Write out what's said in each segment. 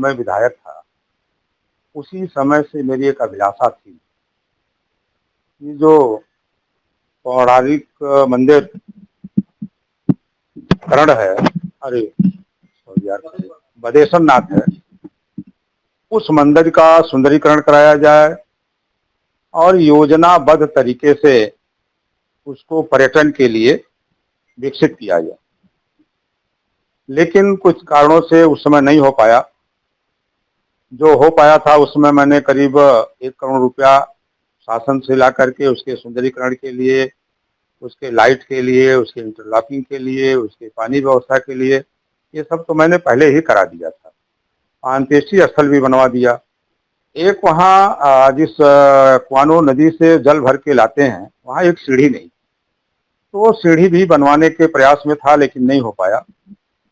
मैं विधायक था, उसी समय से मेरी एक अभिलाषा थी कि जो पौराणिक मंदिर करण है, अरे सॉरी यार, बदेश्वर नाथ है, उस मंदिर का सुंदरीकरण कराया जाए और योजनाबद्ध तरीके से उसको पर्यटन के लिए विकसित किया जाए। लेकिन कुछ कारणों से उस समय नहीं हो पाया। जो हो पाया था उसमें मैंने करीब 1 करोड़ रुपया शासन से ला करके उसके सुंदरीकरण के लिए, उसके लाइट के लिए, उसके इंटरलॉकिंग के लिए, उसके पानी व्यवस्था के लिए, ये सब तो मैंने पहले ही करा दिया था। अंत्येष्टि स्थल भी बनवा दिया। एक वहाँ जिस कुआनो नदी से जल भर के लाते हैं, वहाँ एक सीढ़ी नहीं, तो सीढ़ी भी बनवाने के प्रयास में था, लेकिन नहीं हो पाया।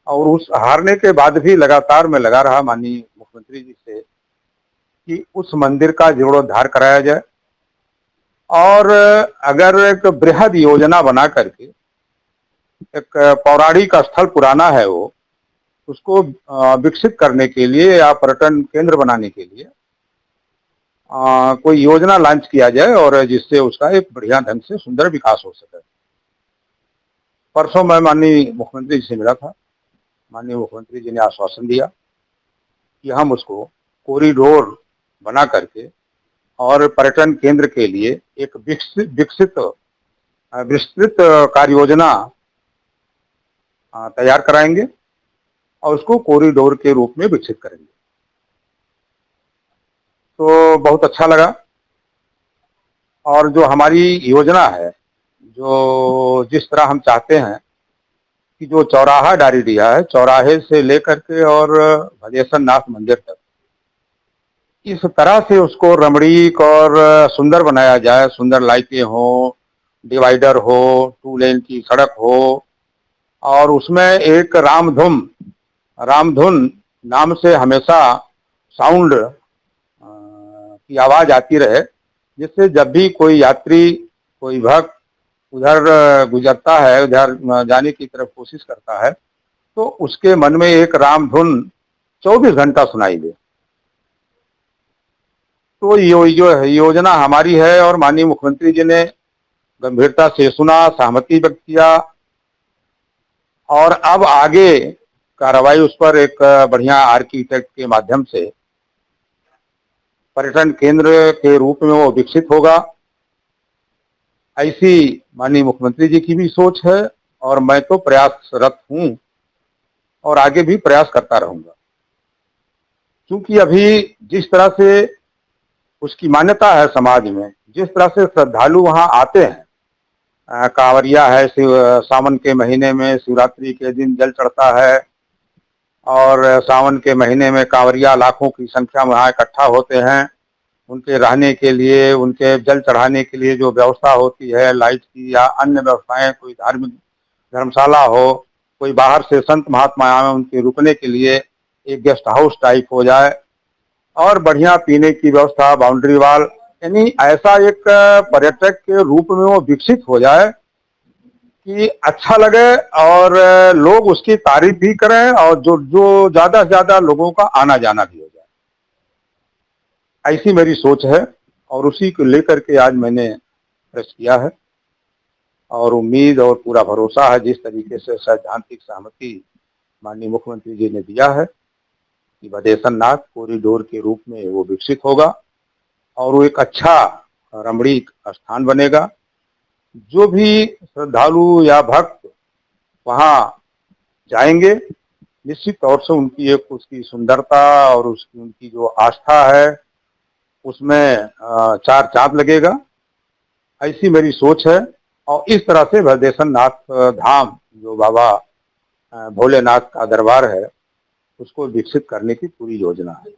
और उस हारने के बाद भी लगातार मैं लगा रहा माननीय मुख्यमंत्री जी से कि उस मंदिर का जीर्णोद्धार कराया जाए और अगर एक बृहद योजना बना करके, एक पौराणिक स्थल पुराना है वो, उसको विकसित करने के लिए या पर्यटन केंद्र बनाने के लिए कोई योजना लॉन्च किया जाए और जिससे उसका एक बढ़िया ढंग से सुंदर विकास हो सके। परसों मैं माननीय मुख्यमंत्री जी से मिला था। माननीय मुख्यमंत्री जी ने आश्वासन दिया कि हम उसको कॉरिडोर बना करके और पर्यटन केंद्र के लिए एक विस्तृत कार्य योजना तैयार कराएंगे और उसको कॉरिडोर के रूप में विकसित करेंगे। तो बहुत अच्छा लगा। और जो हमारी योजना है, जो जिस तरह हम चाहते हैं कि जो चौराहा डायरिया है, चौराहे से लेकर के और बदेश्वर नाथ मंदिर तक इस तरह से उसको रमणीक और सुंदर बनाया जाए। सुंदर लाइटें हो, डिवाइडर हो, 2 लेन की सड़क हो और उसमें एक रामधुन नाम से हमेशा साउंड की आवाज आती रहे, जिससे जब भी कोई यात्री, कोई भक्त उधर गुजरता है, उधर जाने की तरफ कोशिश करता है, तो उसके मन में एक रामधुन 24 घंटा सुनाई दे। तो यो योजना हमारी है और माननीय मुख्यमंत्री जी ने गंभीरता से सुना, सहमति व्यक्त किया और अब आगे कार्रवाई उस पर एक बढ़िया आर्किटेक्ट के माध्यम से पर्यटन केंद्र के रूप में वो विकसित होगा। ऐसी माननीय मुख्यमंत्री जी की भी सोच है और मैं तो प्रयासरत हूं और आगे भी प्रयास करता रहूंगा। क्योंकि अभी जिस तरह से उसकी मान्यता है समाज में, जिस तरह से श्रद्धालु वहां आते हैं, कांवरिया है, सावन के महीने में शिवरात्रि के दिन जल चढ़ता है और सावन के महीने में कांवरिया लाखों की संख्या में वहाँ इकट्ठा होते हैं। उनके रहने के लिए, उनके जल चढ़ाने के लिए जो व्यवस्था होती है, लाइट की या अन्य व्यवस्थाएं, कोई धार्मिक धर्मशाला हो, कोई बाहर से संत महात्मा आए उनके रुकने के लिए एक गेस्ट हाउस टाइप हो जाए और बढ़िया पीने की व्यवस्था, बाउंड्री वॉल, यानी ऐसा एक पर्यटक के रूप में वो विकसित हो जाए कि अच्छा लगे और लोग उसकी तारीफ भी करें और जो ज्यादा से ज्यादा लोगों का आना जाना भी हो जाए। ऐसी मेरी सोच है और उसी को लेकर के आज मैंने प्रेस किया है और उम्मीद और पूरा भरोसा है, जिस तरीके से सैद्धांतिक सहमति माननीय मुख्यमंत्री जी ने दिया है कि बदेश्वर नाथ कॉरिडोर के रूप में वो विकसित होगा और वो एक अच्छा रमणीक स्थान बनेगा। जो भी श्रद्धालु या भक्त वहां जाएंगे, निश्चित तौर से उनकी एक उसकी सुंदरता और उनकी जो आस्था है उसमें 4 चांद लगेगा। ऐसी मेरी सोच है और इस तरह से बदेश्वर नाथ धाम, जो बाबा भोलेनाथ का दरबार है, उसको विकसित करने की पूरी योजना है।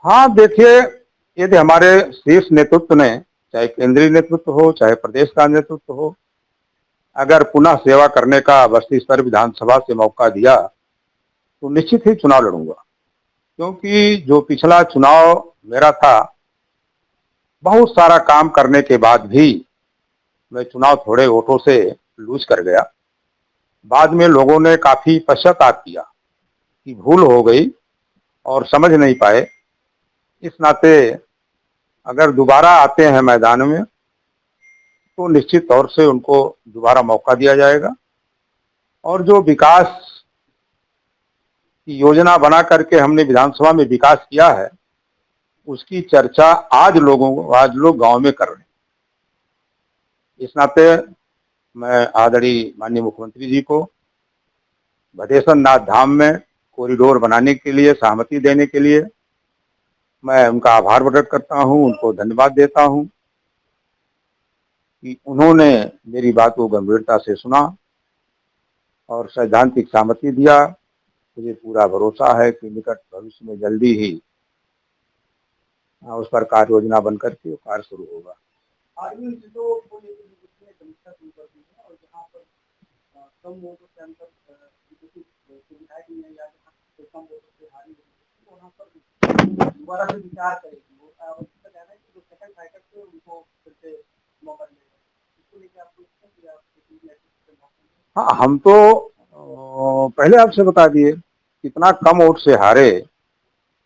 हाँ देखिए, यदि हमारे शीर्ष नेतृत्व ने, चाहे केंद्रीय नेतृत्व हो चाहे प्रदेश का नेतृत्व हो, अगर पुनः सेवा करने का बस्ती स्तर विधानसभा से मौका दिया तो निश्चित ही चुनाव लड़ूंगा। क्योंकि जो पिछला चुनाव मेरा था, बहुत सारा काम करने के बाद भी मैं चुनाव थोड़े वोटों से लूज कर गया। बाद में लोगों ने काफी पश्चाताप किया कि भूल हो गई और समझ नहीं पाए। इस नाते अगर दोबारा आते हैं मैदान में तो निश्चित तौर से उनको दोबारा मौका दिया जाएगा और जो विकास की योजना बना करके हमने विधानसभा में विकास किया है उसकी चर्चा आज लोग गांव में कर रहे हैं। इस नाते मैं आदरणीय माननीय मुख्यमंत्री जी को भदेश्वर नाथ धाम में कॉरिडोर बनाने के लिए सहमति देने के लिए मैं उनका आभार प्रकट करता हूं, उनको धन्यवाद देता हूं कि उन्होंने मेरी बात को गंभीरता से सुना और सैद्धांतिक सहमति दिया। मुझे पूरा भरोसा है कि निकट भविष्य में जल्दी ही उस पर कार्य योजना बन करके कार्य शुरू होगा। दोबारा से विचार करेगी वो उसका कहना है कि जो सेकंड फाइटर थे उनको फिर से मौका मिलेगा। इसको लेके आपको हाँ, हम तो पहले आपसे बता दिए कितना कम वोट से हारे।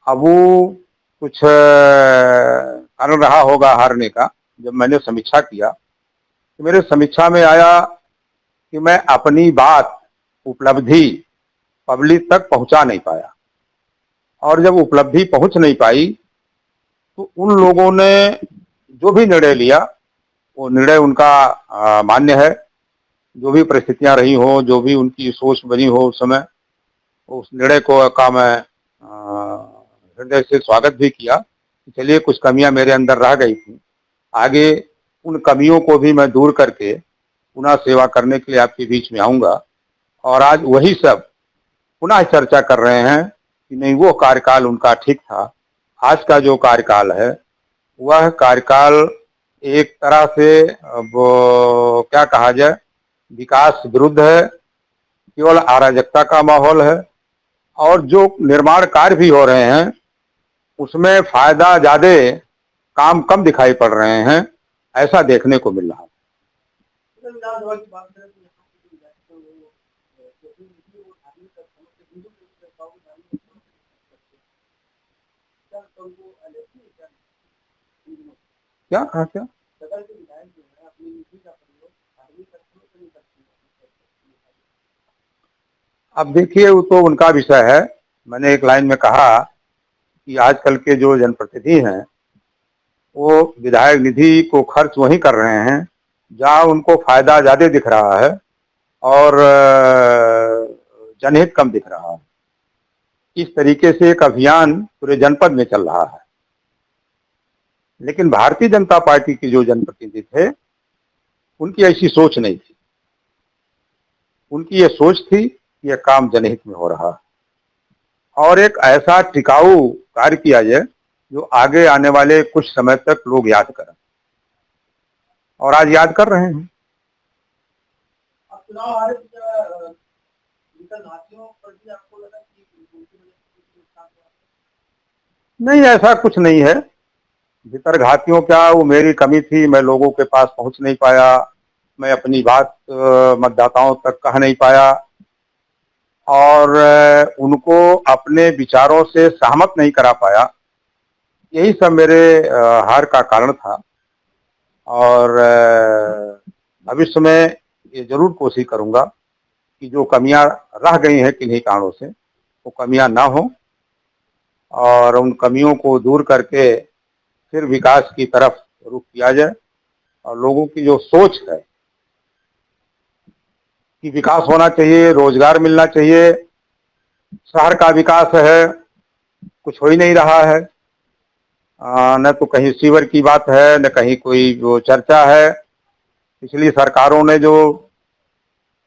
अब वो कुछ कारण रहा होगा हारने का। जब मैंने समीक्षा किया तो मेरे समीक्षा में आया कि मैं अपनी बात उपलब्धि पब्लिक तक पहुंचा नहीं पाया और जब उपलब्धि पहुंच नहीं पाई तो उन लोगों ने जो भी निर्णय लिया वो निर्णय उनका मान्य है। जो भी परिस्थितियां रही हो, जो भी उनकी सोच बनी हो उस समय, उस निर्णय का मैं हृदय से स्वागत भी किया। चलिए, कुछ कमियां मेरे अंदर रह गई थी, आगे उन कमियों को भी मैं दूर करके पुनः सेवा करने के लिए आपके बीच में आऊंगा। और आज वही सब पुनः चर्चा कर रहे हैं कि नहीं, वो कार्यकाल उनका ठीक था। आज का जो कार्यकाल है वह कार्यकाल एक तरह से वो क्या कहा जाए, विकास विरुद्ध है, केवल अराजकता का माहौल है और जो निर्माण कार्य भी हो रहे हैं उसमें फायदा ज्यादा, काम कम दिखाई पड़ रहे हैं, ऐसा देखने को मिल रहा है। क्या कहा? क्या अब देखिए, वो तो उनका विषय है। मैंने एक लाइन में कहा कि आजकल के जो जनप्रतिनिधि हैं वो विधायक निधि को खर्च वहीं कर रहे हैं जहां उनको फायदा ज्यादा दिख रहा है और जनहित कम दिख रहा है। इस तरीके से एक अभियान पूरे जनपद में चल रहा है। लेकिन भारतीय जनता पार्टी के जो जनप्रतिनिधि थे उनकी ऐसी सोच नहीं थी। उनकी ये सोच थी कि यह काम जनहित में हो रहा है और एक ऐसा टिकाऊ कार्य किया जाए जो आगे आने वाले कुछ समय तक लोग याद करें, और आज याद कर रहे हैं। नहीं, ऐसा कुछ नहीं है। भीतरघातियों क्या, वो मेरी कमी थी, मैं लोगों के पास पहुंच नहीं पाया, मैं अपनी बात मतदाताओं तक कह नहीं पाया और उनको अपने विचारों से सहमत नहीं करा पाया। यही सब मेरे हार का कारण था और भविष्य में ये जरूर कोशिश करूंगा कि जो कमियां रह गई हैं किन्हीं कारणों से वो कमियां ना हो और उन कमियों को दूर करके फिर विकास की तरफ रुख किया जाए। और लोगों की जो सोच है कि विकास होना चाहिए, रोजगार मिलना चाहिए, शहर का विकास है, कुछ हो ही नहीं रहा है। न तो कहीं सीवर की बात है, न कहीं कोई वो चर्चा है। पिछली सरकारों ने जो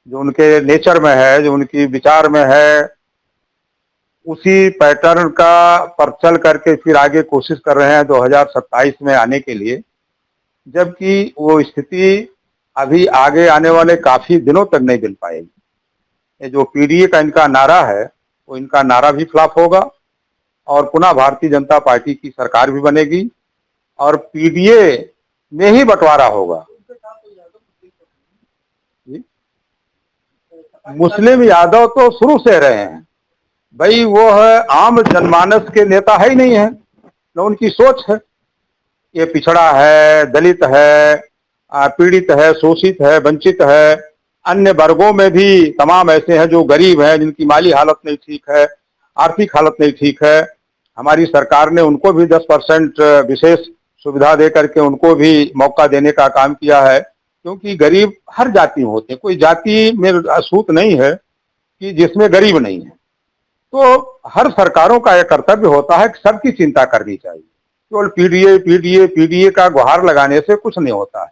उनके नेचर में है, जो उनकी विचार में है, उसी पैटर्न का पर चल करके फिर आगे कोशिश कर रहे हैं 2027 में आने के लिए, जबकि वो स्थिति अभी आगे आने वाले काफी दिनों तक नहीं मिल पाएगी। ये जो पीडीए का इनका नारा है वो इनका नारा भी फ्लॉप होगा और पुनः भारतीय जनता पार्टी की सरकार भी बनेगी और पीडीए में ही बंटवारा होगा। जी? मुस्लिम यादव तो शुरू से रहे हैं भाई, वो है आम जनमानस के नेता है ही नहीं है, न उनकी सोच है। ये पिछड़ा है, दलित है, पीड़ित है, शोषित है, वंचित है। अन्य वर्गों में भी तमाम ऐसे हैं जो गरीब हैं, जिनकी माली हालत नहीं ठीक है, आर्थिक हालत नहीं ठीक है। हमारी सरकार ने उनको भी 10% विशेष सुविधा दे करके उनको भी मौका देने का काम किया है, क्योंकि गरीब हर जाति में होते हैं, कोई जाति में अछूत नहीं है कि जिसमें गरीब नहीं है। तो हर सरकारों का यह कर्तव्य होता है कि सबकी चिंता करनी चाहिए। केवल पीडीए का गुहार लगाने से कुछ नहीं होता है।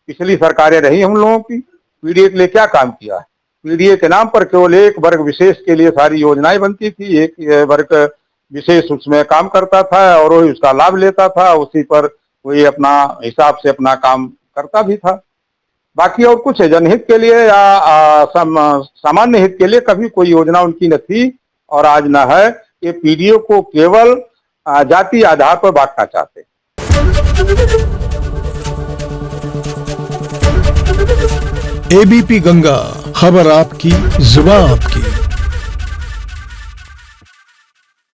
पिछली सरकारें रही हम लोगों की, पीडीए के लिए क्या काम किया है? पीडीए के नाम पर केवल एक वर्ग विशेष के लिए सारी योजनाएं बनती थी, एक वर्ग विशेष उसमें काम करता था और वही उसका लाभ लेता था, उसी पर वही अपना हिसाब से अपना काम करता भी था। बाकी और कुछ जनहित के लिए या सामान्य हित के लिए कभी कोई योजना उनकी न थी और आज न है। ये पीडीए को केवल जाति आधार पर बांटना चाहते हैं। एबीपी गंगा, खबर आपकी, जुबान आपकी।